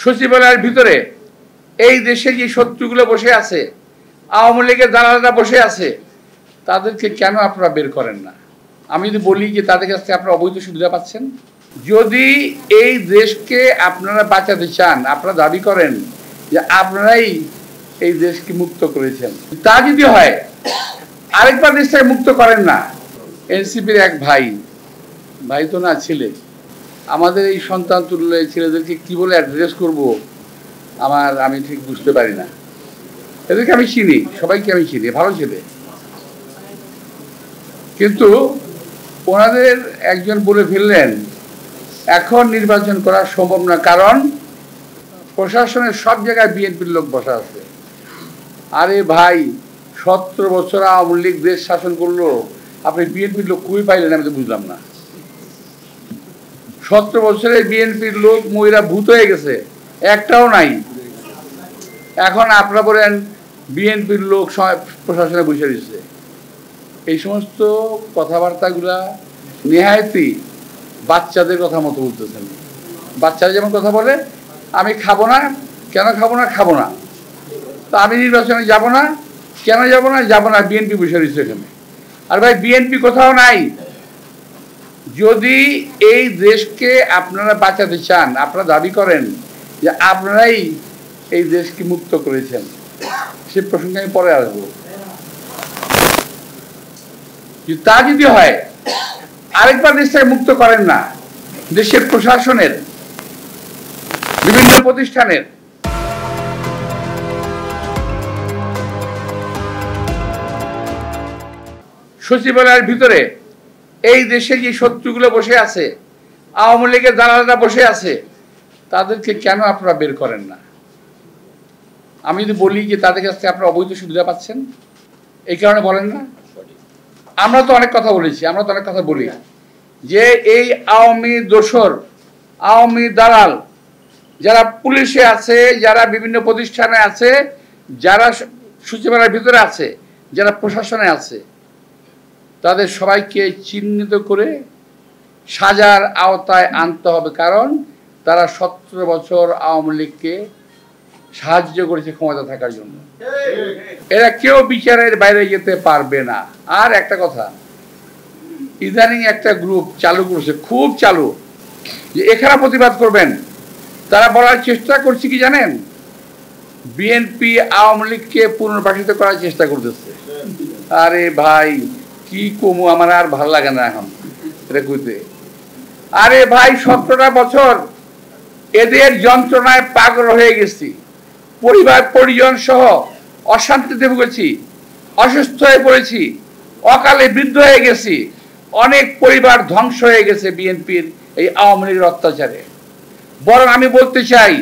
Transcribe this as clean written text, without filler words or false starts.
সচিবালয়ের ভিতরে এই দেশে যে শত্রুগুলো বসে আছে, আওয়ামী লীগের দালালরা বসে আছে, তাদেরকে কেন আপনারা বের করেন না? আমি যদি বলি যে তাদের কাছ থেকে আপনারা অবৈধ সুবিধা পাচ্ছেন, যদি এই দেশকে আপনারা বাঁচাতে চান, আপনারা দাবি করেন যে আপনারাই এই দেশকে মুক্ত করেছেন, তা যদি হয় আরেকবার দেশটাকে মুক্ত করেন না। এনসিপির এক ভাই তো না ছেলে, আমাদের এই সন্তান তুল্য ছেলেদেরকে কি বলে অ্যাড্রেস করব আমি ঠিক বুঝতে পারি না। এদেরকে আমি চিনি, সবাইকে আমি চিনি, ভালো ছেলে, কিন্তু ওনাদের একজন বলে ফেললেন এখন নির্বাচন করা সম্ভব না, কারণ প্রশাসনের সব জায়গায় বিএনপির লোক বসা আছে। আরে ভাই, 17 বছর আওয়ামী লীগ দেশ শাসন করলো, আপনি বিএনপির লোক খুবই পাইলেন? আমি তো বুঝলাম না। 17 বছরে বিএনপির লোক মহিলা ভূত হয়ে গেছে, একটাও নাই। এখন আপনারা বলেন বিএনপির লোক প্রশাসনে বসে দিচ্ছে। এই সমস্ত কথাবার্তাগুলা নেহায়তি বাচ্চাদের কথা মতো বলতেছেন। বাচ্চারা যেমন কথা বলে, আমি খাবো না, কেন খাবো না, তো আমি নির্বাচনে যাব না, কেন যাব না, বিএনপি বসে দিচ্ছে এখানে। আর ভাই, বিএনপি কোথাও নাই। যদি এই দেশকে আপনারা বাঁচাতে চান, আপনারা দাবি করেন যে আপনারাই এই দেশকে মুক্ত করেছেন, সে প্রসঙ্গে আমি পরে আসবো। তা যদি হয় আরেকবার দেশটাকে মুক্ত করেন না। দেশের প্রশাসনের বিভিন্ন প্রতিষ্ঠানের সচিবালয়ের ভিতরে এই দেশে যে শত্রুগুলো বসে আছে, আওয়ামী লীগের দালালরা বসে আছে, তাদেরকে কেন আপনারা বের করেন না? আমি যদি বলি যে তাদের কাছ থেকে আপনারা অবৈধ সুবিধা পাচ্ছেন, এই কারণে বলেন না? আমরা তো অনেক কথা বলেছি, আমরা তো অনেক কথা বলি যে এই আওয়ামী দোসর, আওয়ামী দালাল যারা পুলিশে আছে, যারা বিভিন্ন প্রতিষ্ঠানে আছে, যারা সচিবালয়ের ভিতরে আছে, যারা প্রশাসনে আছে, তাদের সবাইকে চিহ্নিত করে সাজার আওতায় আনতে হবে, কারণ তারা 17 বছর আওয়ামী লীগকে সাহায্য করেছে ক্ষমতা থাকার জন্য। এরা কেউ বিচারের বাইরে যেতে পারবে না। আর একটা কথা, ইদানিং একটা গ্রুপ চালু করেছে, খুব চালু, যে এখানে প্রতিবাদ করবেন। তারা বলার চেষ্টা করছে কি জানেন? বিএনপি আওয়ামী লীগকে পুনর্বাসিত করার চেষ্টা করতেছে। আরে ভাই, কি কমু, আমার আর ভালো লাগে না এখন এটা কইতে। আরে ভাই, 17টা বছর এদের যন্ত্রণায় পাগল হয়ে গেছি, পরিবার পরিজন সহ অশান্তিতে ভুগেছি, অসুস্থ হয়ে পড়েছি, অকালে বৃদ্ধ হয়ে গেছি, অনেক পরিবার ধ্বংস হয়ে গেছে বিএনপির এই আওয়ামী লীগের অত্যাচারে। বরং আমি বলতে চাই